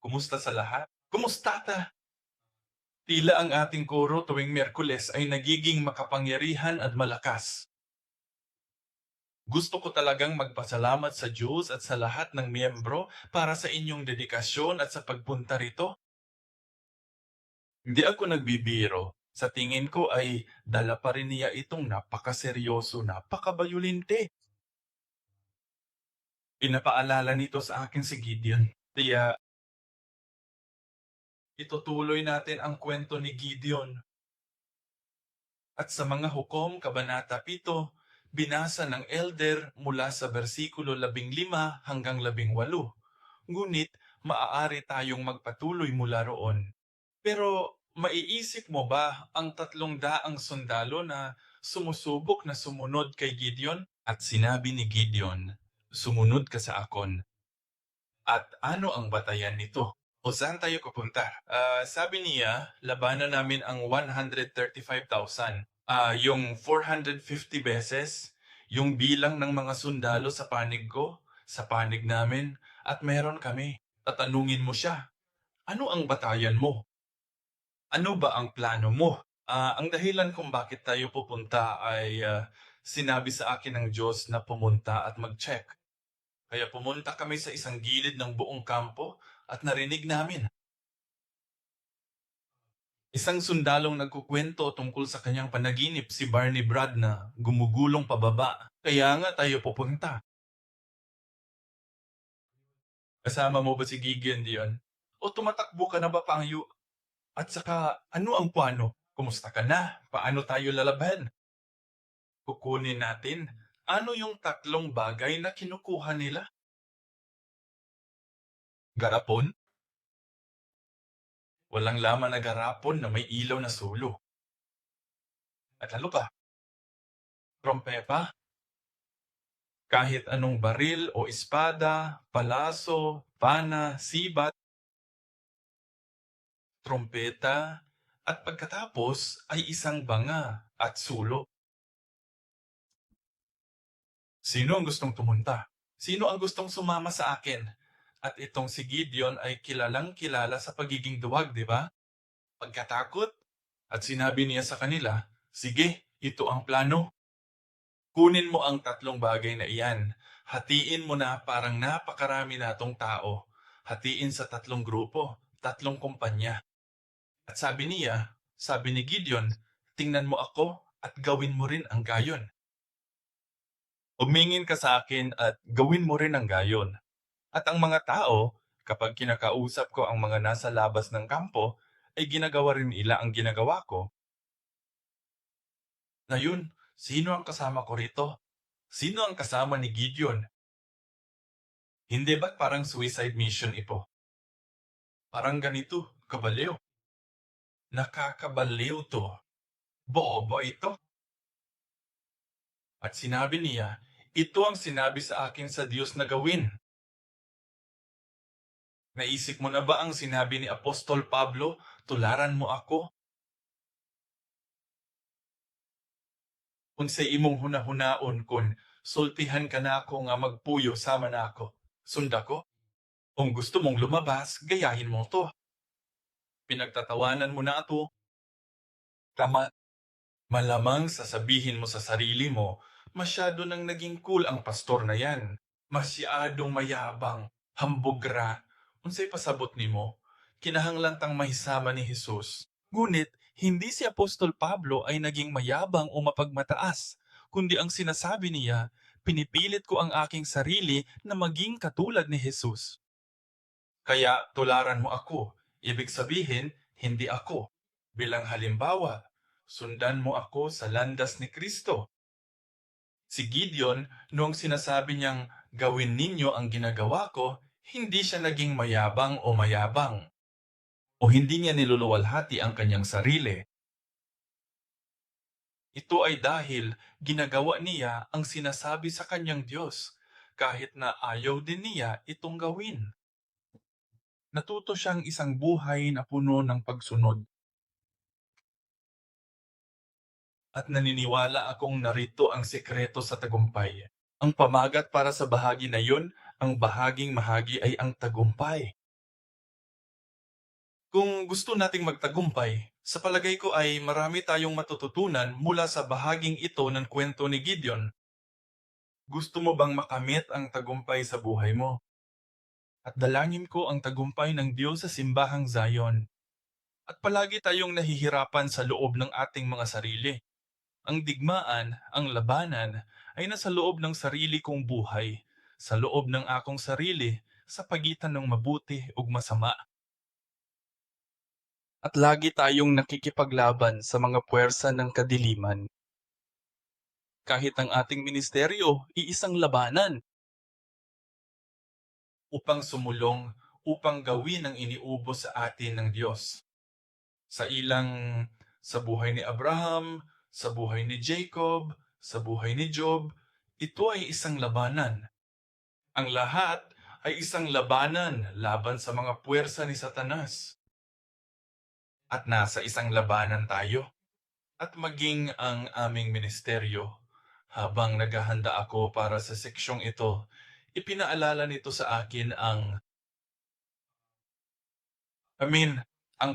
Kumusta sa lahat? Kumustata? Tila ang ating koro tuwing Miyerkules ay nagiging makapangyarihan at malakas. Gusto ko talagang magpasalamat sa Diyos at sa lahat ng miyembro para sa inyong dedikasyon at sa pagpunta rito. Hindi ako nagbibiro. Sa tingin ko ay dala pa rin niya itong napakaseryoso, napakabayolente. Pinapaalala nito sa akin si Gideon. Kaya itutuloy natin ang kwento ni Gideon. At sa mga hukom, Kabanata 7, binasa ng elder mula sa versikulo 15 hanggang 18. Ngunit, maaari tayong magpatuloy mula roon. Pero, maiisip mo ba ang 300 sundalo na sumusubok na sumunod kay Gideon? At sinabi ni Gideon, sumunod ka sa akon. At ano ang batayan nito? O saan tayo pupunta? Sabi niya, labanan namin ang 135,000. Yung 450 beses, yung bilang ng mga sundalo sa panig ko, sa panig namin, at meron kami. Tatanungin mo siya, ano ang batayan mo? Ano ba ang plano mo? Ang dahilan kung bakit tayo pupunta ay sinabi sa akin ng Diyos na pumunta at mag-check. Kaya pumunta kami sa isang gilid ng buong kampo at narinig namin isang sundalong nagkukwento tungkol sa kanyang panaginip, si Barney Brad na gumugulong pababa. Kaya nga tayo pupunta. Kasama mo ba si Gideon diyon? O tumatakbo ka na ba pangyo? At saka, ano ang plano? Kumusta ka na? Paano tayo lalaban? Kukunin natin. Ano yung 3 bagay na kinukuha nila? Garapon? Walang laman na garapon na may ilaw na sulo. At ano pa? Trompeta? Kahit anong baril o espada, palaso, pana, sibat, trompeta, at pagkatapos ay isang banga at sulo. Sino ang gustong tumunta? Sino ang gustong sumama sa akin? At itong si Gideon ay kilalang kilala sa pagiging duwag, di ba? Pagkatakot. At sinabi niya sa kanila, sige, ito ang plano. Kunin mo ang 3 bagay na iyan. Hatiin mo na parang napakarami natong tao. Hatiin sa 3 grupo, 3 kumpanya. At sabi ni Gideon, tingnan mo ako at gawin mo rin ang gayon. Umingin ka sa akin at gawin mo rin ang gayon. At ang mga tao, kapag kinakausap ko ang mga nasa labas ng kampo, ay ginagawa rin nila ang ginagawa ko. Ngayon, sino ang kasama ko rito? Sino ang kasama ni Gideon? Hindi ba't parang suicide mission ito? Parang ganito, kabaliw. Nakakabaliw to. Bobo ito. At sinabi niya, ito ang sinabi sa akin sa Diyos na gawin. Naisip mo na ba ang sinabi ni Apostol Pablo, tularan mo ako? Kung sa imong hunahunaon kun, sultihan ka na ako nga magpuyo sama na ako. Sunda ko? Kung gusto mong lumabas, gayahin mo to. Pinagtatawanan mo na ito. Tama. Malamang sasabihin mo sa sarili mo, masyado nang naging cool ang pastor na yan. Masyadong mayabang, hambugra. Unsay pasabot nimo? Kinahanglan tang mahisama ni Jesus. Ngunit, hindi si Apostol Pablo ay naging mayabang o mapagmataas, kundi ang sinasabi niya, pinipilit ko ang aking sarili na maging katulad ni Jesus. Kaya tularan mo ako. Ibig sabihin, hindi ako. Bilang halimbawa, sundan mo ako sa landas ni Kristo. Si Gideon, noong sinasabi niyang gawin ninyo ang ginagawa ko, hindi siya naging mayabang o mayabang. O hindi niya niluluwalhati ang kanyang sarili. Ito ay dahil ginagawa niya ang sinasabi sa kanyang Diyos, kahit na ayaw din niya itong gawin. Natuto siyang isang buhay na puno ng pagsunod. At naniniwala akong narito ang sekreto sa tagumpay. Ang pamagat para sa bahagi na yun, ang bahaging mahagi ay ang tagumpay. Kung gusto nating magtagumpay, sa palagay ko ay marami tayong matututunan mula sa bahaging ito ng kwento ni Gideon. Gusto mo bang makamit ang tagumpay sa buhay mo? At dalangin ko ang tagumpay ng Diyos sa simbahang Zion. At palagi tayong nahihirapan sa loob ng ating mga sarili. Ang digmaan, ang labanan, ay nasa loob ng sarili kong buhay, sa loob ng akong sarili, sa pagitan ng mabuti ug masama. At lagi tayong nakikipaglaban sa mga puwersa ng kadiliman. Kahit ang ating ministeryo, iisang labanan upang sumulong, upang gawin ang iniubos sa atin ng Diyos. Sa ilang sa buhay ni Abraham, sa buhay ni Jacob, sa buhay ni Job, ito ay isang labanan. Ang lahat ay isang labanan laban sa mga puwersa ni Satanas. At nasa isang labanan tayo. At maging ang aming ministeryo. Habang naghahanda ako para sa seksyong ito, ipinaalala nito sa akin ang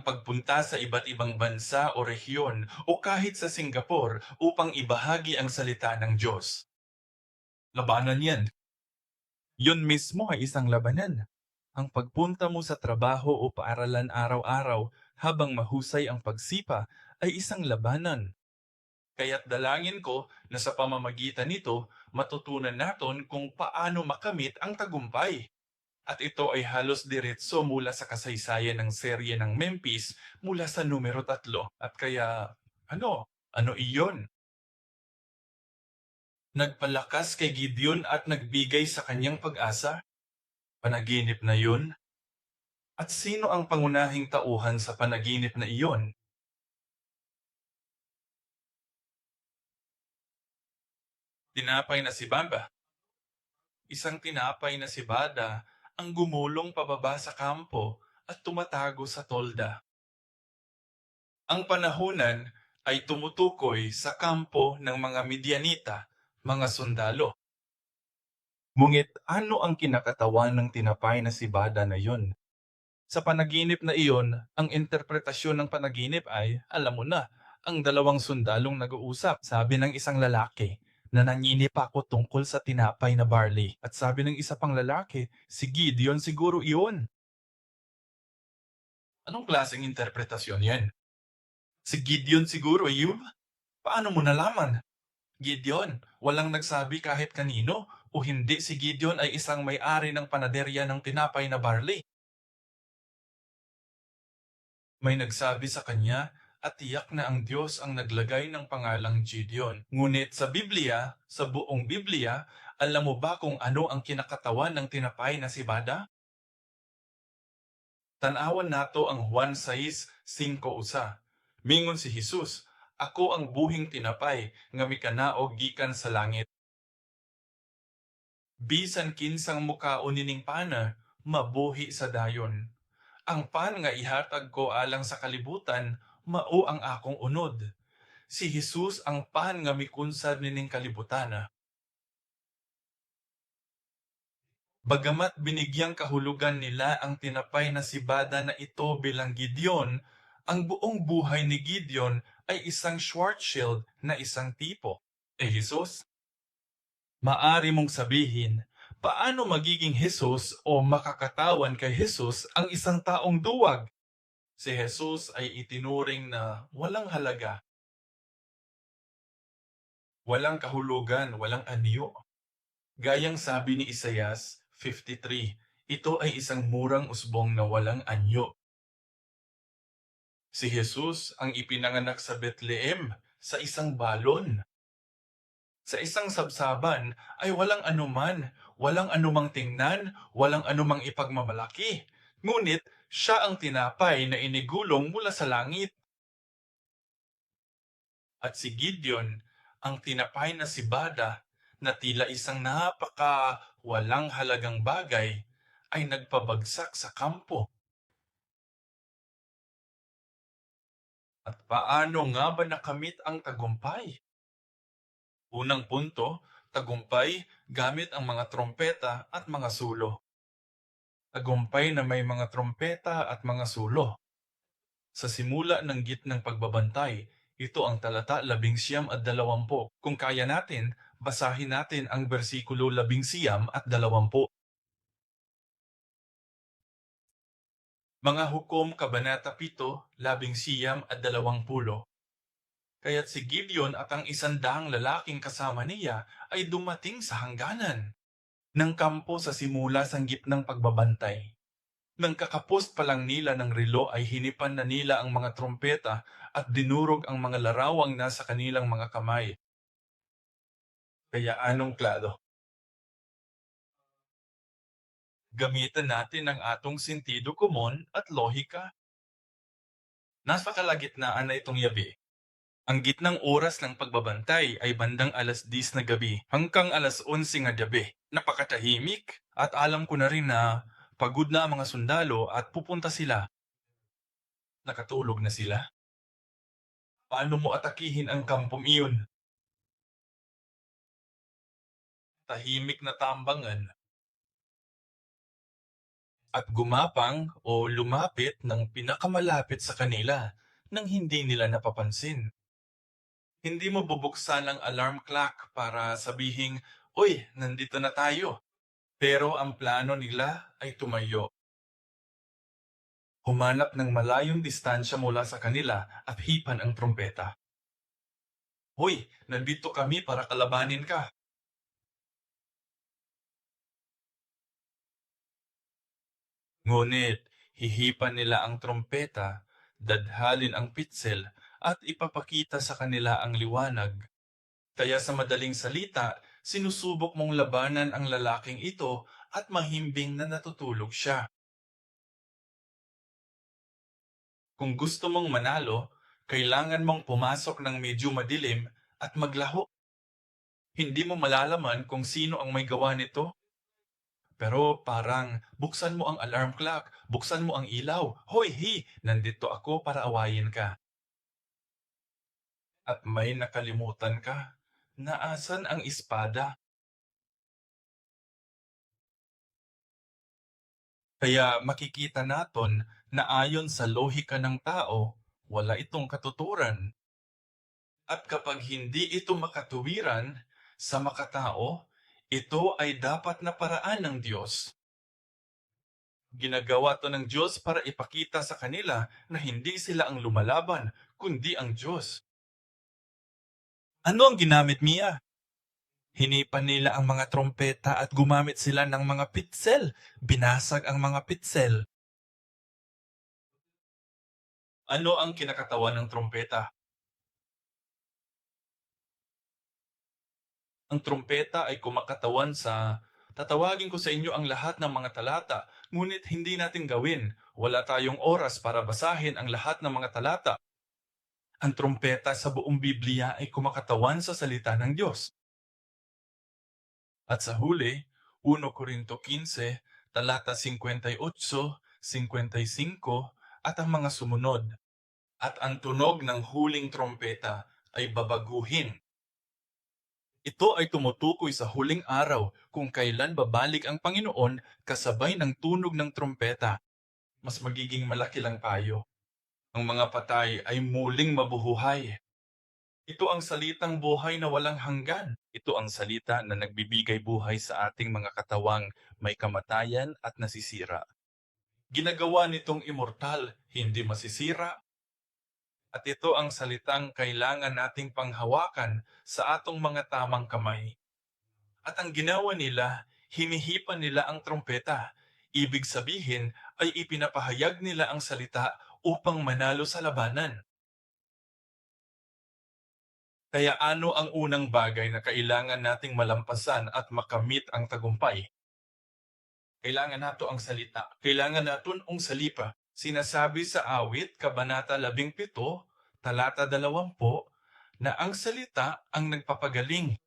pagpunta sa iba't ibang bansa o rehiyon o kahit sa Singapore upang ibahagi ang salita ng Diyos. Labanan yan. Yun mismo ay isang labanan. Ang pagpunta mo sa trabaho o paaralan araw-araw habang mahusay ang pagsipa ay isang labanan. Kaya't dalangin ko na sa pamamagitan nito, matutunan natin kung paano makamit ang tagumpay. At ito ay halos diretso mula sa kasaysayan ng serye ng Memphis mula sa numero 3. At kaya, ano iyon? Nagpalakas kay Gideon at nagbigay sa kanyang pag-asa? Panaginip na yun? At sino ang pangunahing tauhan sa panaginip na iyon? Tinapay na si Bamba. Isang tinapay na si Bada ang gumulong pababa sa kampo at tumatago sa tolda. Ang panahunan ay tumutukoy sa kampo ng mga Midianita, mga sundalo. Ngunit ano ang kinakatawan ng tinapay na si Bada na yun? Sa panaginip na iyon, ang interpretasyon ng panaginip ay, alam mo na, ang dalawang sundalong nag-uusap. Sabi ng isang lalaki, na nanginip ako tungkol sa tinapay na barley. At sabi ng isa pang lalaki, si Gideon siguro iyon. Anong klaseng interpretasyon yan? Si Gideon siguro iyon? Paano mo nalaman? Gideon, walang nagsabi kahit kanino o hindi si Gideon ay isang may-ari ng panaderya ng tinapay na barley. May nagsabi sa kanya at tiyak na ang Diyos ang naglagay ng pangalang Gideon. Ngunit sa Biblia, sa buong Biblia, alam mo ba kung ano ang kinakatawan ng tinapay na si Bada? Tanawan nato ang Juan 6:5. Mingon si Jesus, ako ang buhing tinapay nga mikanaog gikan sa langit. Bisan kinsang mukaon nining pana, mabuhi sa dayon. Ang pan nga ihatag ko alang sa kalibutan, mao ang akong unod. Si Jesus ang pan nga mikunsad nining kalibutana. Bagamat binigyang kahulugan nila ang tinapay na si Bada na ito bilang Gideon, ang buong buhay ni Gideon ay isang Schwarzschild na isang tipo. Jesus? Maari mong sabihin, paano magiging Jesus o makakatawan kay Jesus ang isang taong duwag? Si Jesus ay itinuring na walang halaga, walang kahulugan, walang anyo. Gayang sabi ni Isaias 53, ito ay isang murang usbong na walang anyo. Si Jesus ang ipinanganak sa Bethlehem sa isang balon. Sa isang sabsaban ay walang anuman, walang anumang tingnan, walang anumang ipagmamalaki. Ngunit siya ang tinapay na inigulong mula sa langit. At si Gideon, ang tinapay na si Bada, na tila isang walang halagang bagay, ay nagpabagsak sa kampo. At paano nga ba nakamit ang tagumpay? Unang punto, tagumpay gamit ang mga trompeta at mga sulo. Tagumpay na may mga trompeta at mga sulo. Sa simula ng gitnang pagbabantay, ito ang talata 19 at 20. Kung kaya natin, basahin natin ang bersikulo 19 at 20. Mga Hukom Kabanata 7, 19 at 20. Kaya't si Gideon at ang 100 lalaking kasama niya ay dumating sa hangganan ng kampo sa simula sang gitnang pagbabantay. Nang kakapos pa lang nila ng relo ay hinipan na nila ang mga trompeta at dinurog ang mga larawang nasa kanilang mga kamay. Kaya anong klado? Gamitan natin ang atong sentido komon at lohika. Nasa kalagitnaan na itong yabi. Ang gitnang oras ng pagbabantay ay bandang alas 10 na gabi hanggang alas 11 nga gabi. Napakatahimik at alam ko na rin na pagod na ang mga sundalo at pupunta sila. Nakatulog na sila. Paano mo atakihin ang kampong iyon? Tahimik na tambangan at gumapang o lumapit ng pinakamalapit sa kanila nang hindi nila napapansin. Hindi mo bubuksan ang alarm clock para sabihing, "Uy, nandito na tayo." Pero ang plano nila ay tumayo. Humanap ng malayong distansya mula sa kanila at hipan ang trompeta. "Hoy, nandito kami para kalabanin ka." Ngunit hihipan nila ang trompeta, dadhalin ang pitsel, at ipapakita sa kanila ang liwanag. Kaya sa madaling salita, sinusubok mong labanan ang lalaking ito at mahimbing na natutulog siya. Kung gusto mong manalo, kailangan mong pumasok ng medyo madilim at maglaho. Hindi mo malalaman kung sino ang may gawa nito. Pero parang buksan mo ang alarm clock, buksan mo ang ilaw. Hoy, nandito ako para awayin ka. At may nakalimutan ka. Naasan ang espada? Kaya makikita naton na ayon sa lohika ng tao, wala itong katuturan. At kapag hindi ito makatuwiran sa makatao, ito ay dapat na paraan ng Diyos. Ginagawa to ng Diyos para ipakita sa kanila na hindi sila ang lumalaban, kundi ang Diyos. Ano ang ginamit Mia? Hinipan nila ang mga trompeta at gumamit sila ng mga pitsel. Binasag ang mga pitsel. Ano ang kinakatawan ng trompeta? Ang trompeta ay kumakatawan sa tatawagin ko sa inyo ang lahat ng mga talata, ngunit hindi natin gawin. Wala tayong oras para basahin ang lahat ng mga talata. Ang trompeta sa buong Biblia ay kumakatawan sa salita ng Diyos. At sa huli, 1 Corinto 15, talata 58, 55, at ang mga sumunod. At ang tunog ng huling trompeta ay babaguhin. Ito ay tumutukoy sa huling araw kung kailan babalik ang Panginoon kasabay ng tunog ng trompeta. Mas magiging malaki lang tayo. Ang mga patay ay muling mabuhuhay. Ito ang salitang buhay na walang hanggan. Ito ang salita na nagbibigay buhay sa ating mga katawang may kamatayan at nasisira. Ginagawa nitong immortal, hindi masisira. At ito ang salitang kailangan nating panghawakan sa atong mga tamang kamay. At ang ginawa nila, hinihipan nila ang trompeta. Ibig sabihin ay ipinapahayag nila ang salita upang manalo sa labanan. Kaya ano ang unang bagay na kailangan nating malampasan at makamit ang tagumpay? Kailangan nato ang salita. Kailangan naton ang salipa. Sinasabi sa awit, Kabanata 17, talata 20, na ang salita ang nagpapagaling.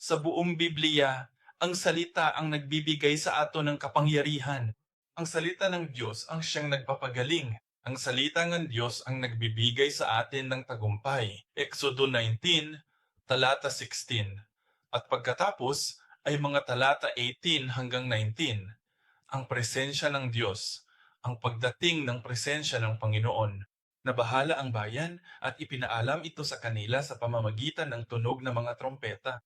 Sa buong Biblia, ang salita ang nagbibigay sa ato ng kapangyarihan. Ang salita ng Diyos ang siyang nagpapagaling. Ang salita ng Diyos ang nagbibigay sa atin ng tagumpay. Exodo 19, talata 16. At pagkatapos ay mga talata 18 hanggang 19. Ang presensya ng Diyos. ang pagdating ng presensya ng Panginoon. Nabahala ang bayan at ipinaalam ito sa kanila sa pamamagitan ng tunog ng mga trompeta.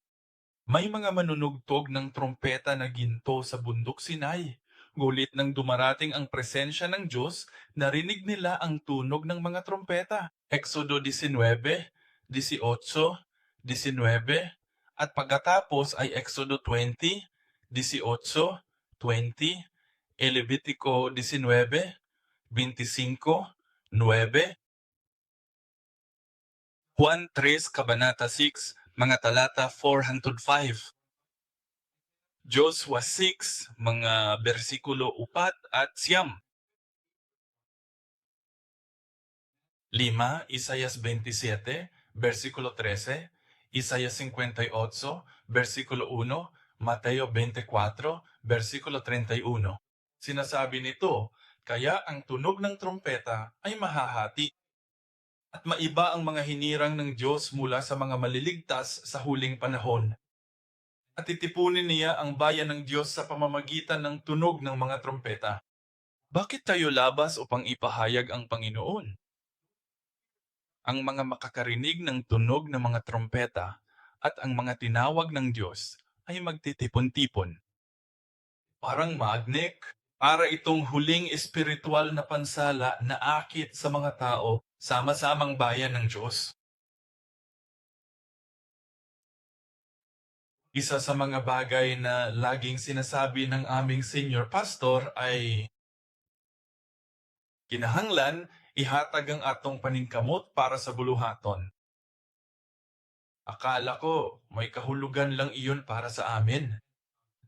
May mga manunugtog ng trompeta na ginto sa bundok Sinai. Ngulit nang dumarating ang presensya ng Diyos, narinig nila ang tunog ng mga trompeta. Exodo 19, 18, 19, at pagkatapos ay Exodo 20, 18, 20, Levitico 19, 25, 9, Juan 3, Kabanata 6, mga talata 405. Joshua 6, mga bersikulo 4 at 9. 5, Isaias 27, versikulo 13, Isaias 58, versikulo 1, Mateo 24, versikulo 31. Sinasabi nito, kaya ang tunog ng trompeta ay mahahati at maiba ang mga hinirang ng Diyos mula sa mga maliligtas sa huling panahon. At titipunin niya ang bayan ng Diyos sa pamamagitan ng tunog ng mga trompeta. Bakit tayo labas upang ipahayag ang Panginoon? Ang mga makakarinig ng tunog ng mga trompeta at ang mga tinawag ng Diyos ay magtitipon-tipon. Parang magnet, para itong huling espiritual na pansala na akit sa mga tao, sama-samang bayan ng Diyos. Isa sa mga bagay na laging sinasabi ng aming senior pastor ay kinahanglan ihatag ang atong paningkamot para sa buluhaton. Akala ko may kahulugan lang iyon para sa amin.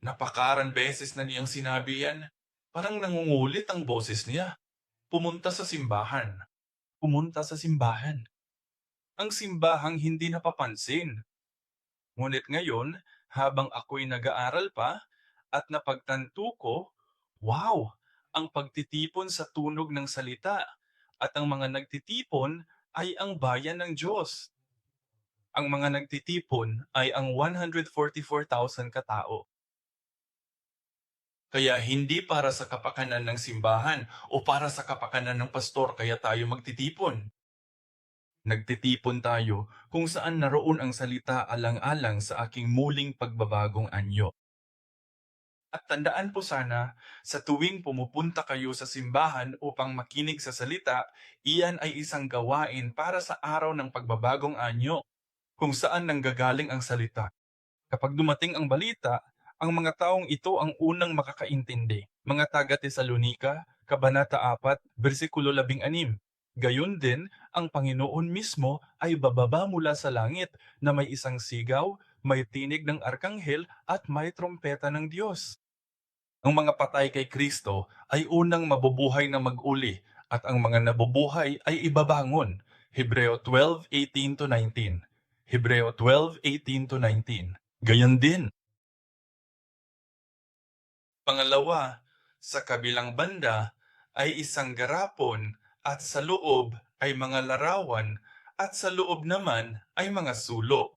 Napakaran beses na niyang sinabi yan. Parang nangungulit ang boses niya. Pumunta sa simbahan. Pumunta sa simbahan. Ang simbahang hindi napapansin. Ngunit ngayon, habang ako'y nag-aaral pa at napagtanto ko, wow! Ang pagtitipon sa tunog ng salita at ang mga nagtitipon ay ang bayan ng Diyos. Ang mga nagtitipon ay ang 144,000 katao. Kaya hindi para sa kapakanan ng simbahan o para sa kapakanan ng pastor kaya tayo magtitipon. Nagtitipon tayo kung saan naroon ang salita alang-alang sa aking muling pagbabagong anyo. At tandaan po sana, sa tuwing pumupunta kayo sa simbahan upang makinig sa salita, iyan ay isang gawain para sa araw ng pagbabagong anyo, kung saan nanggagaling ang salita. Kapag dumating ang balita, ang mga taong ito ang unang makakaintindi. Mga taga-Tesalonika, Kabanata 4, versikulo 16. Gayon din, ang Panginoon mismo ay bababa mula sa langit na may isang sigaw, may tinig ng arkanghel at may trompeta ng Diyos. Ang mga patay kay Kristo ay unang mabubuhay na mag-uli at ang mga nabubuhay ay ibabangon. Hebreo 12:18-19. Hebreo 12:18-19. Gayon din. Pangalawa, sa kabilang banda ay isang garapon at sa loob ay mga larawan at sa loob naman ay mga sulok.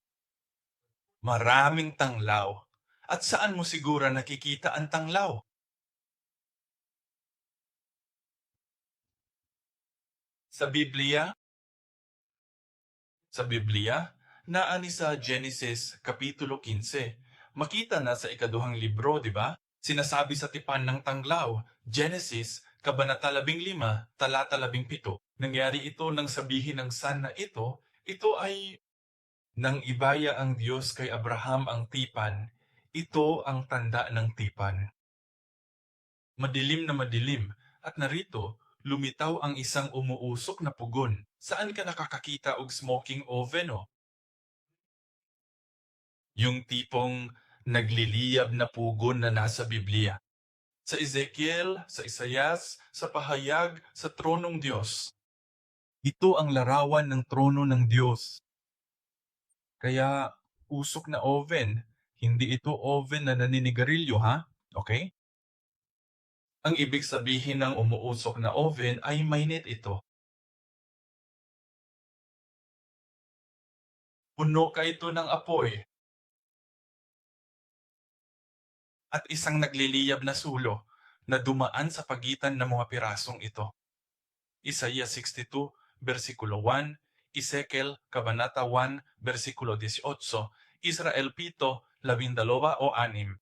Maraming tanglaw. At saan mo siguro nakikita ang tanglaw? Sa Biblia? Sa Biblia, naani sa Genesis Kapitulo 15. Makita na sa ikaduhang libro, di ba? Sinasabi sa tipan ng tanglaw, Genesis, Kabanata 15, talata 17. Nangyari ito nang sabihin ng san na ito ay nang ibaya ang Diyos kay Abraham ang tipan, ito ang tanda ng tipan. Madilim na madilim, at narito, lumitaw ang isang umuusok na pugon. Saan ka nakakakita og smoking oven o? Yung tipong nagliliyab na pugon na nasa Biblia. Sa Ezekiel, sa Isaias, sa pahayag, sa tronong Diyos. Ito ang larawan ng trono ng Diyos. Kaya usok na oven, hindi ito oven na naninigarilyo ha? Okay? Ang ibig sabihin ng umuusok na oven ay mainit ito. Puno ka ito ng apoy. At isang nagliliyab na sulo. na dumaan sa pagitan ng mga pirasong ito. Isaiah 62, versikulo 1, Ezekiel, Kabanata 1, versikulo 18, Israel 7, 12 o 6.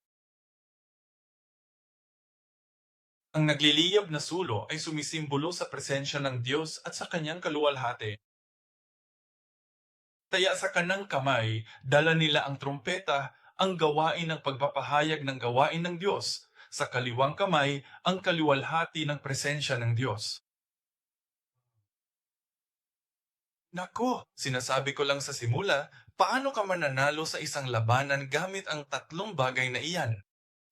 Ang nagliliyab na sulo ay sumisimbolo sa presensya ng Diyos at sa kanyang kaluwalhati. Kaya sa kanang kamay, dala nila ang trumpeta, ang gawain ng pagpapahayag ng gawain ng Diyos. Sa kaliwang kamay, ang kaliwalhati ng presensya ng Diyos. Nako, sinasabi ko lang sa simula, paano ka mananalo sa isang labanan gamit ang tatlong bagay na iyan?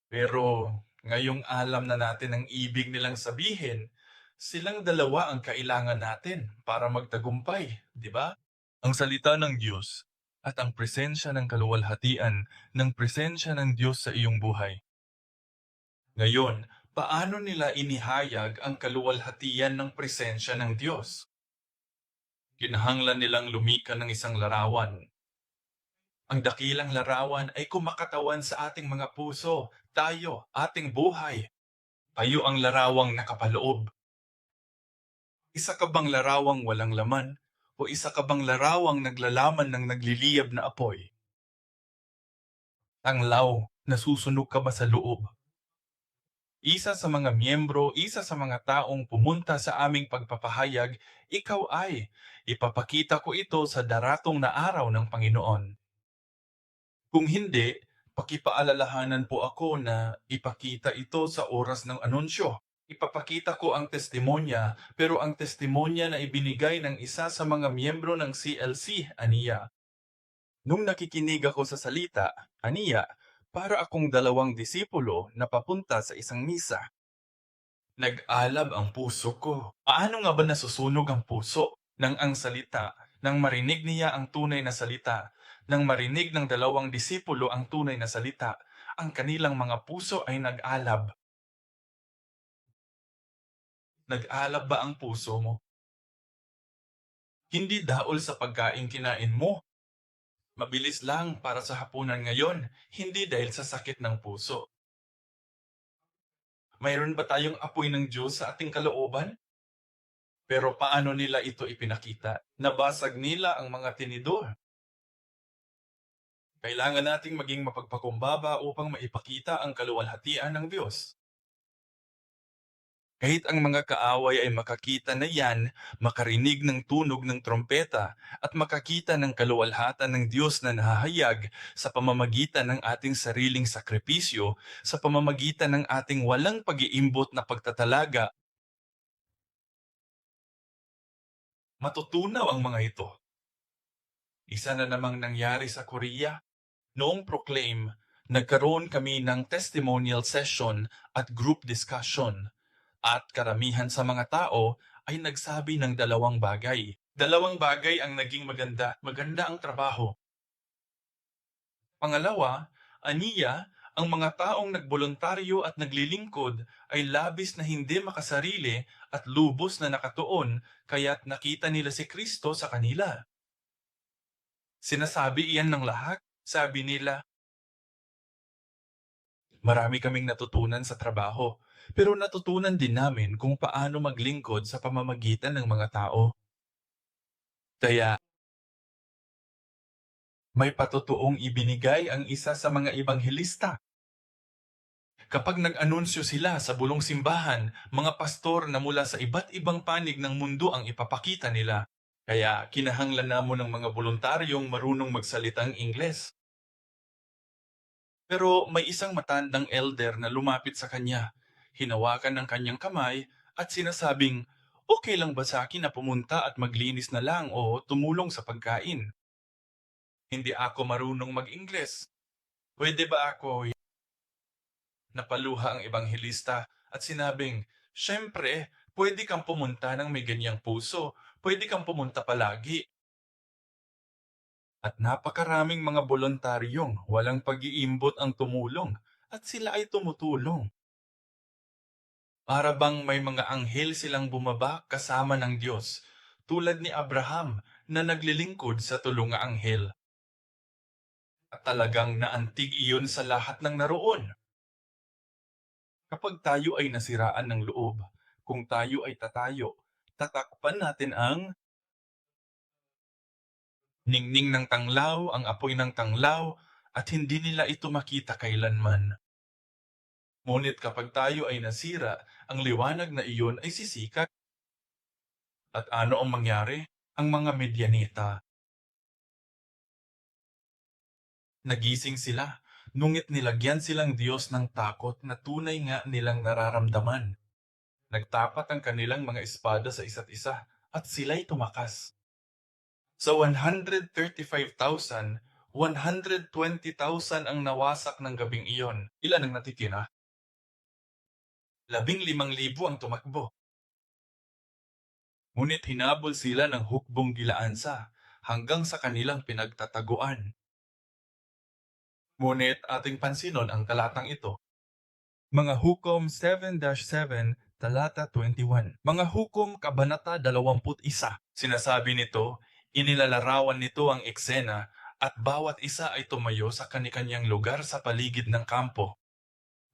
Pero ngayong alam na natin ang ibig nilang sabihin, silang dalawa ang kailangan natin para magtagumpay, di ba? Ang salita ng Diyos at ang presensya ng kaluwalhatian ng presensya ng Diyos sa iyong buhay. Ngayon, paano nila inihayag ang kaluwalhatian ng presensya ng Diyos? Kinahanglan nilang lumika ng isang larawan. Ang dakilang larawan ay kumakatawan sa ating mga puso, tayo, ating buhay. Tayo ang larawang nakapaloob. Isa ka bang larawang walang laman? O isa ka bang larawang naglalaman ng nagliliyab na apoy? Tanglaw, nasusunog ka ba sa loob? Isa sa mga miyembro, isa sa mga taong pumunta sa aming pagpapahayag, ikaw ay, ipapakita ko ito sa daratong na araw ng Panginoon. Kung hindi, pakipaalalahanan po ako na ipakita ito sa oras ng anunsyo. Ipapakita ko ang testimonya, pero ang testimonya na ibinigay ng isa sa mga miyembro ng CLC, aniya. Nung nakikinig ako sa salita, aniya, para akong dalawang disipulo na papunta sa isang misa. Nag-alab ang puso ko. Paano nga ba nasusunog ang puso nang ang salita, nang marinig niya ang tunay na salita, nang marinig ng dalawang disipulo ang tunay na salita, ang kanilang mga puso ay nag-alab. Nag-alab ba ang puso mo? Hindi dahil sa pagkain kinain mo. Mabilis lang para sa hapunan ngayon, hindi dahil sa sakit ng puso. Mayroon ba tayong apoy ng Diyos sa ating kalooban? Pero paano nila ito ipinakita? Nabasag nila ang mga tinidor. Kailangan nating maging mapagpakumbaba upang maipakita ang kaluwalhatian ng Diyos. Kahit ang mga kaaway ay makakita na yan, makarinig ng tunog ng trompeta, at makakita ng kaluwalhatan ng Diyos na nahahayag sa pamamagitan ng ating sariling sakripisyo, sa pamamagitan ng ating walang pag-iimbot na pagtatalaga, matutunaw ang mga ito. Isa na namang nangyari sa Korea. Noong Proclaim, nagkaroon kami ng testimonial session at group discussion. At karamihan sa mga tao ay nagsabi ng dalawang bagay. Dalawang bagay ang naging maganda. Maganda ang trabaho. Pangalawa, aniya, ang mga taong nagboluntaryo at naglilingkod ay labis na hindi makasarili at lubos na nakatuon kaya't nakita nila si Kristo sa kanila. Sinasabi iyan ng lahat. Sabi nila, marami kaming natutunan sa trabaho, pero natutunan din namin kung paano maglingkod sa pamamagitan ng mga tao. Kaya, may patutuong ibinigay ang isa sa mga ebanghelista. Kapag nag-anunsyo sila sa bulong simbahan, mga pastor na mula sa iba't ibang panig ng mundo ang ipapakita nila. Kaya kinahanglan namon ng mga voluntaryong marunong magsalitang Ingles. Pero may isang matandang elder na lumapit sa kanya, hinawakan ng kanyang kamay at sinasabing, okay lang ba sa akin na pumunta at maglinis na lang o tumulong sa pagkain? Hindi ako marunong mag-Ingles. Pwede ba ako? Napaluha ang ebanghelista at sinabing, syempre, pwede kang pumunta ng may ganyang puso. Pwede kang pumunta palagi. At napakaraming mga voluntaryong walang pag-iimbot ang tumulong at sila ay tumutulong. Para bang may mga anghel silang bumaba kasama ng Diyos, tulad ni Abraham na naglilingkod sa tulunga anghel. At talagang naantig iyon sa lahat ng naroon. Kapag tayo ay nasiraan ng loob, kung tayo ay tatayo, tatakpan natin ang ningning ng tanglaw, ang apoy ng tanglaw, at hindi nila ito makita kailanman. Ngunit kapag tayo ay nasira, ang liwanag na iyon ay sisikat. At ano ang mangyari? Ang mga Medyanita, nagising sila, ngunit nilagyan silang Diyos ng takot na tunay nga nilang nararamdaman. Nagtapat ang kanilang mga espada sa isa't isa, at sila'y tumakas. Sa 135,000, 120,000 ang nawasak ng gabing iyon. Ilan ang natitira? 15,000 ang tumakbo. Ngunit hinabol sila ng hukbong gilaansa hanggang sa kanilang pinagtataguan. Ngunit ating pansinon ang talatang ito. Mga Hukom 7-7, talata 21. Mga Hukom, Kabanata 21. Sinasabi nito, inilalarawan nito ang eksena at bawat isa ay tumayo sa kanikanyang lugar sa paligid ng kampo.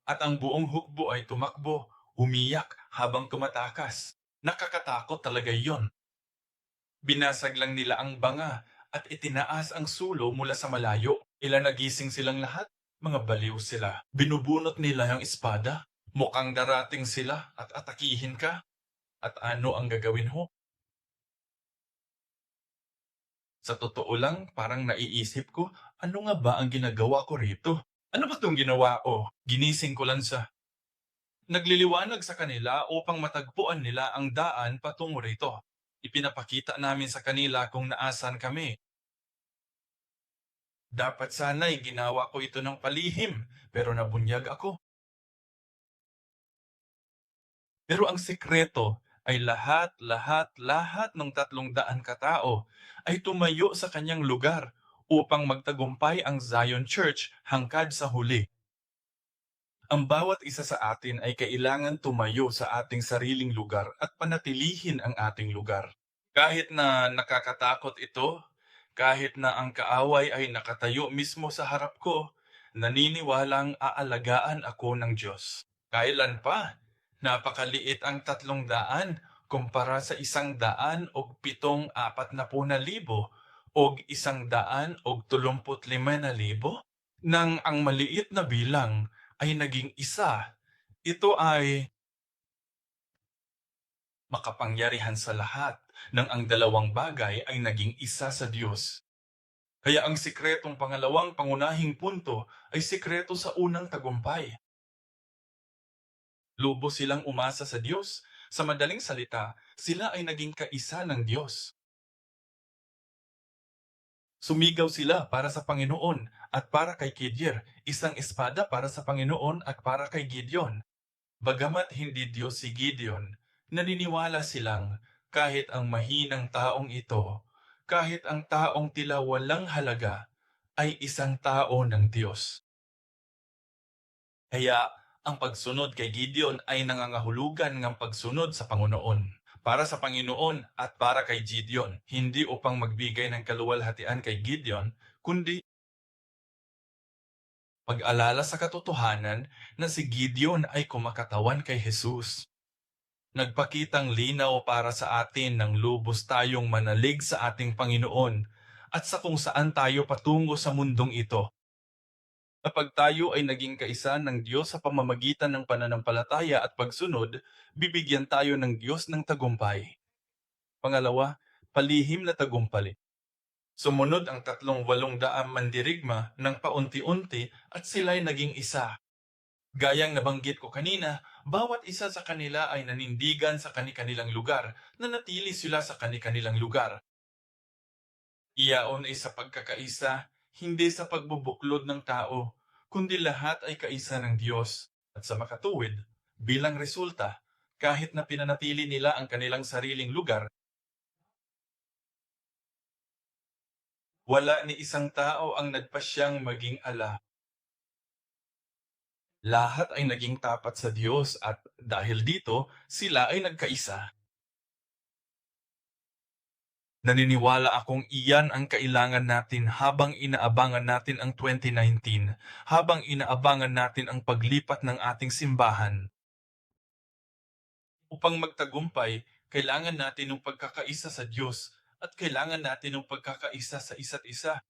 At ang buong hukbo ay tumakbo, umiyak habang tumatakas. Nakakatakot talaga yon. Binasag lang nila ang banga at itinaas ang sulo mula sa malayo. Ilan nagising silang lahat? Mga baliw sila. Binubunot nila ang espada. Mukhang darating sila at atakihin ka. At ano ang gagawin ho? Sa totoo lang, parang naiisip ko, ano nga ba ang ginagawa ko rito? Ano ba itong ginawa ko? Ginising ko lang siya. Nagliliwanag sa kanila upang matagpuan nila ang daan patungo rito. Ipinapakita namin sa kanila kung naasan kami. Dapat sana'y ginawa ko ito ng palihim, pero nabunyag ako. Pero ang sekreto ay lahat ng 300 katao ay tumayo sa kanyang lugar upang magtagumpay ang Zion Church hangkad sa huli. Ang bawat isa sa atin ay kailangan tumayo sa ating sariling lugar at panatilihin ang ating lugar. Kahit na nakakatakot ito, kahit na ang kaaway ay nakatayo mismo sa harap ko, naniniwalang aalagaan ako ng Diyos. Kailan pa? Napakaliit ang 300 kumpara sa 175,000 o 135,000 nang ang maliit na bilang ay naging isa. Ito ay makapangyarihan sa lahat nang ang dalawang bagay ay naging isa sa Diyos. Kaya ang sikretong pangalawang pangunahing punto ay sikreto sa unang tagumpay. Lubos silang umasa sa Diyos. Sa madaling salita, sila ay naging kaisa ng Diyos. Sumigaw sila para sa Panginoon at para kay Gideon, isang espada para sa Panginoon at para kay Gideon. Bagamat hindi Diyos si Gideon, naniniwala silang kahit ang mahinang taong ito, kahit ang taong tila walang halaga, ay isang tao ng Diyos. Kaya ang pagsunod kay Gideon ay nangangahulugan ng pagsunod sa Panginoon. Para sa Panginoon at para kay Gideon, hindi upang magbigay ng kaluwalhatian kay Gideon, kundi pag-alala sa katotohanan na si Gideon ay kumakatawan kay Jesus. Nagpakitang linaw para sa atin ng lubos tayong manalig sa ating Panginoon at sa kung saan tayo patungo sa mundong ito. Kapag tayo ay naging kaisa ng Diyos sa pamamagitan ng pananampalataya at pagsunod, bibigyan tayo ng Diyos ng tagumpay. Pangalawa, palihim na tagumpay. Sumunod ang 3,800 mandirigma ng paunti-unti at sila'y naging isa. Gayang nabanggit ko kanina, bawat isa sa kanila ay nanindigan sa kani-kanilang lugar, nanatili sila sa kani-kanilang lugar. Iyaon ay sa pagkakaisa, hindi sa pagbubuklod ng tao, kundi lahat ay kaisa ng Diyos. At sa makatuwid, bilang resulta, kahit na pinanatili nila ang kanilang sariling lugar, wala ni isang tao ang nagpasyang maging ala. Lahat ay naging tapat sa Diyos at dahil dito, sila ay nagkaisa. Naniniwala akong iyan ang kailangan natin habang inaabangan natin ang 2019, habang inaabangan natin ang paglipat ng ating simbahan. Upang magtagumpay, kailangan natin ng pagkakaisa sa Diyos at kailangan natin ng pagkakaisa sa isa't isa.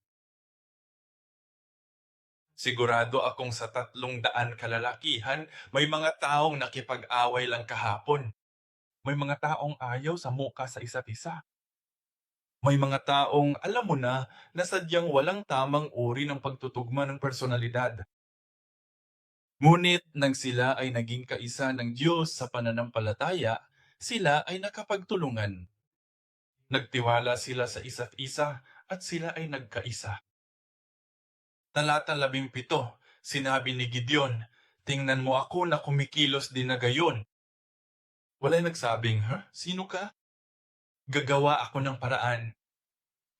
Sigurado akong sa 300 kalalakihan, may mga taong nakipag-away lang kahapon. May mga taong ayaw sa muka sa isa't isa. May mga taong, alam mo na sadyang walang tamang uri ng pagtutugma ng personalidad. Ngunit nang sila ay naging kaisa ng Diyos sa pananampalataya, sila ay nakapagtulungan. Nagtiwala sila sa isa't isa at sila ay nagkaisa. Talata 17, sinabi ni Gideon, "Tingnan mo ako na kumikilos din na gayon." Wala'y nagsabing, "Ha? Sino ka?" "Gagawa ako ng paraan."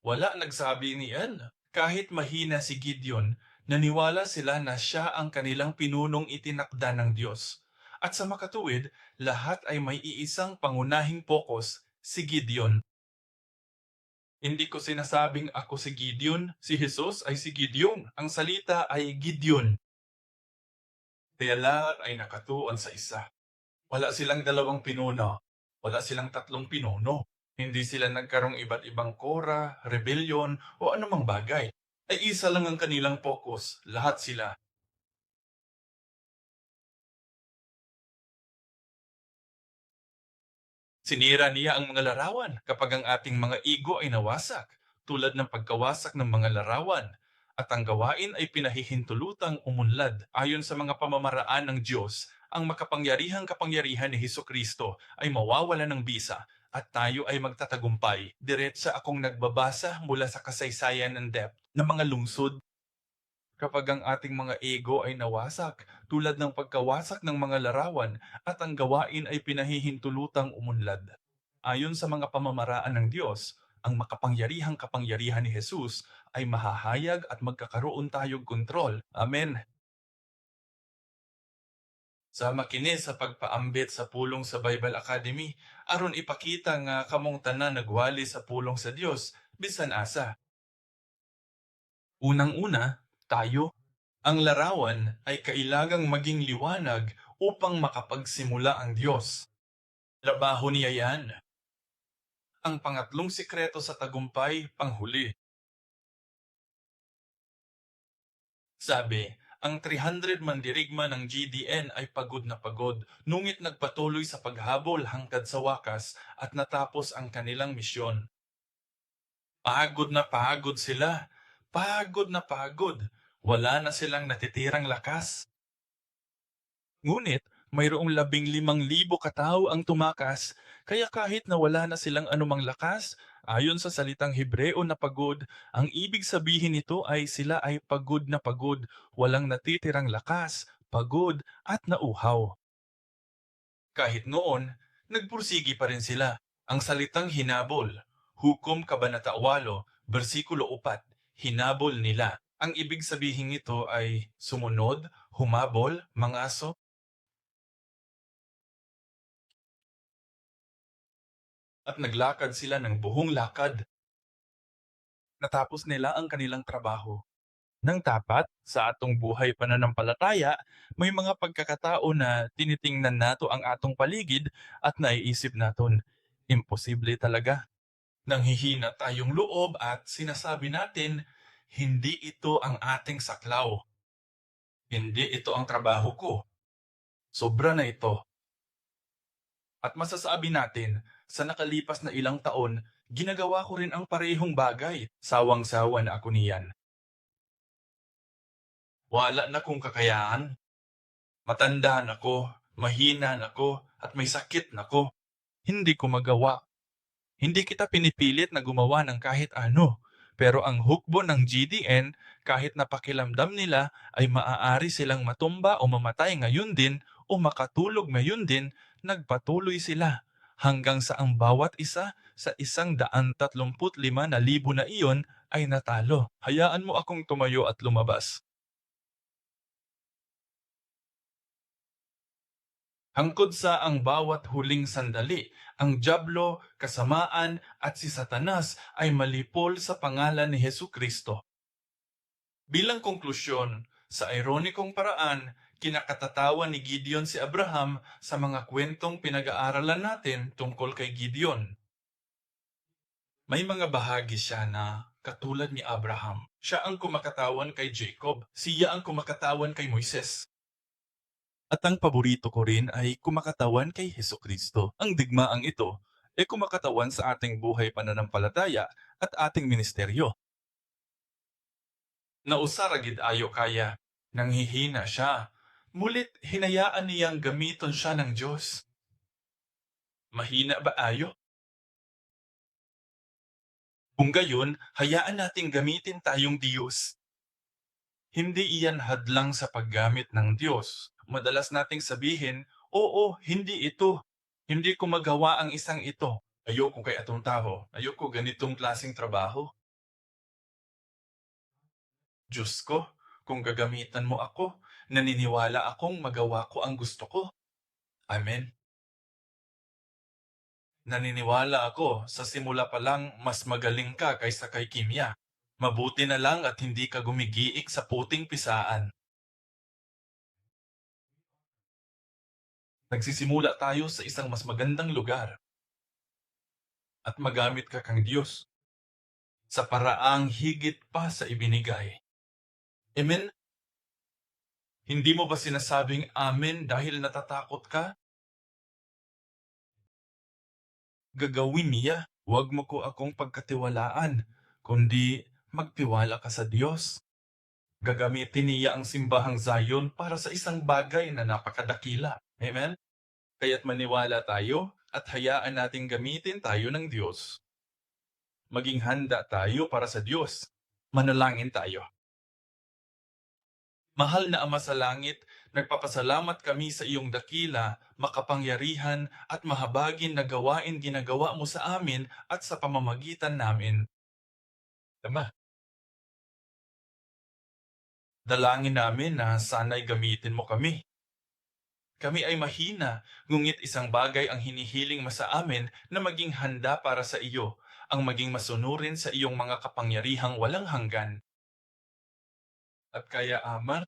Wala nagsabi niyan. Kahit mahina si Gideon, naniwala sila na siya ang kanilang pinunong itinakda ng Diyos. At sa makatuwid, lahat ay may iisang pangunahing pokus, si Gideon. Hindi ko sinasabing ako si Gideon, si Jesus ay si Gideon. Ang salita ay Gideon. Kaya lahat ay nakatuon sa isa. Wala silang dalawang pinuno. Wala silang tatlong pinuno. Hindi sila nagkarong iba't ibang kora, rebellion, o anumang bagay. Ay isa lang ang kanilang focus. Lahat sila. Sinira niya ang mga larawan kapag ang ating mga ego ay nawasak, tulad ng pagkawasak ng mga larawan. At ang gawain ay pinahihintulutang umunlad ayon sa mga pamamaraan ng Diyos. Ang makapangyarihang kapangyarihan ni Hesus Kristo ay mawawala ng bisa at tayo ay magtatagumpay. Diretsa akong nagbabasa mula sa kasaysayan ng depth ng mga lungsod. Kapag ang ating mga ego ay nawasak, tulad ng pagkawasak ng mga larawan at ang gawain ay pinahihintulutang umunlad. Ayon sa mga pamamaraan ng Diyos, ang makapangyarihang kapangyarihan ni Jesus ay mahahayag at magkakaroon tayong kontrol. Amen. Sama kini sa pagpaambit sa pulong sa Bible Academy, aron ipakita nga kamong tanan nagwali sa pulong sa Dios bisan asa. Unang-una, tayo. Ang larawan ay kailangang maging liwanag upang makapagsimula ang Diyos. Trabaho niya yan. Ang pangatlong sikreto sa tagumpay, panghuli. Sabi, ang 300 mandirigma ng GDN ay pagod na pagod, nungit nagpatuloy sa paghabol hangtad sa wakas at natapos ang kanilang misyon. Pagod na pagod sila. Pagod na pagod. Wala na silang natitirang lakas. Ngunit, mayroong 15,000 katao ang tumakas, kaya kahit na wala na silang anumang lakas, ayon sa salitang Hebreo na pagod, ang ibig sabihin nito ay sila ay pagod na pagod, walang natitirang lakas, pagod at nauhaw. Kahit noon, nagpursigi pa rin sila. Ang salitang hinabol, Hukom Kabanata 8, versikulo 4, hinabol nila. Ang ibig sabihin nito ay sumunod, humabol, mangaso, at naglakad sila ng buhong lakad. Natapos nila ang kanilang trabaho. Nang tapat sa atong buhay pananampalataya, may mga pagkakatao na tinitingnan nato ang atong paligid at naiisip naton, imposible talaga. Nanghihina tayong loob at sinasabi natin, hindi ito ang ating saklaw. Hindi ito ang trabaho ko. Sobra na ito. At masasabi natin, sa nakalipas na ilang taon, ginagawa ko rin ang parehong bagay. Sawang-sawa na ako niyan. Wala na kong kakayahan. Matanda na ko, mahina na ko, at may sakit na ko. Hindi ko magawa. Hindi kita pinipilit na gumawa ng kahit ano. Pero ang hukbo ng GDN, kahit napakilamdam nila, ay maaari silang matumba o mamatay ngayon din o makatulog ngayon din, nagpatuloy sila. Hanggang sa ang bawat isa sa 135,000 na iyon ay natalo. Hayaan mo akong tumayo at lumabas. Hangkod sa ang bawat huling sandali, ang dyablo, kasamaan at si Satanas ay malipol sa pangalan ni Hesu Kristo. Bilang konklusyon, sa ironikong paraan, kinakatatawa ni Gideon si Abraham sa mga kwentong pinag-aaralan natin tungkol kay Gideon. May mga bahagi siya na katulad ni Abraham. Siya ang kumakatawan kay Jacob. Siya ang kumakatawan kay Moises. At ang paborito ko rin ay kumakatawan kay Hesu Kristo. Ang digmaang ito ay kumakatawan sa ating buhay pananampalataya at ating ministeryo. Nausaragid ayo kaya, nanghihina siya. Mulit hinayaan niyang gamiton siya ng Diyos. Mahina ba ayo? Kung gayon, hayaan nating gamitin tayong Diyos. Hindi iyan hadlang sa paggamit ng Diyos. Madalas nating sabihin, oo, hindi ito. Hindi ko magawa ang isang ito. Ayoko kay atong tao. Ayoko ganitong klaseng trabaho. Diyos ko, kung gagamitan mo ako, naniniwala akong magawa ko ang gusto ko. Amen. Naniniwala ako sa simula pa lang mas magaling ka kaysa kay Kimya. Mabuti na lang at hindi ka gumigiik sa puting pisaan. Nagsisimula tayo sa isang mas magandang lugar at magamit ka kang Diyos sa paraang higit pa sa ibinigay. Amen? Hindi mo ba sinasabing amen dahil natatakot ka? Gagawin niya. Huwag mo ko akong pagkatiwalaan, kundi magtiwala ka sa Diyos. Gagamitin niya ang simbahang Zion para sa isang bagay na napakadakila. Amen? Kaya't maniwala tayo at hayaan nating gamitin tayo ng Diyos. Maging handa tayo para sa Diyos. Manalangin tayo. Mahal na Ama sa Langit, nagpapasalamat kami sa iyong dakila, makapangyarihan at mahabagin na gawain ginagawa mo sa amin at sa pamamagitan namin. Ama, dalangin namin na sana'y gamitin mo kami. Kami ay mahina, ngunit isang bagay ang hinihiling mo sa amin na maging handa para sa iyo, ang maging masunurin sa iyong mga kapangyarihang walang hanggan. At kaya, Ama,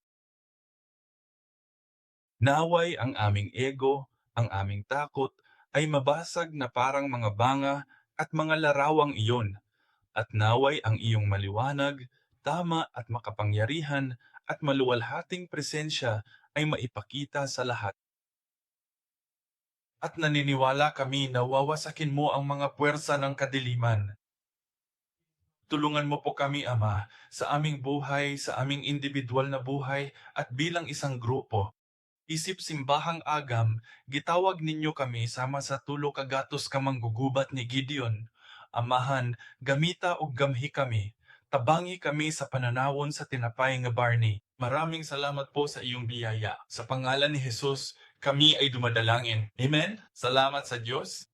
naway ang aming ego, ang aming takot, ay mabasag na parang mga banga at mga larawang iyon, at naway ang iyong maliwanag, tama at makapangyarihan at maluwalhating presensya ay maipakita sa lahat. At naniniwala kami na wawasakin mo ang mga puwersa ng kadiliman. Tulungan mo po kami, Ama, sa aming buhay, sa aming individual na buhay at bilang isang grupo. Isip simbahang agam, gitawag ninyo kami sama sa tulo kagatos ka manggugubat ni Gideon. Amahan, gamita og gamhi kami. Tabangi kami sa pananawon sa tinapay nga Barney. Maraming salamat po sa iyong biyaya. Sa pangalan ni Jesus, kami ay dumadalangin. Amen? Salamat sa Diyos.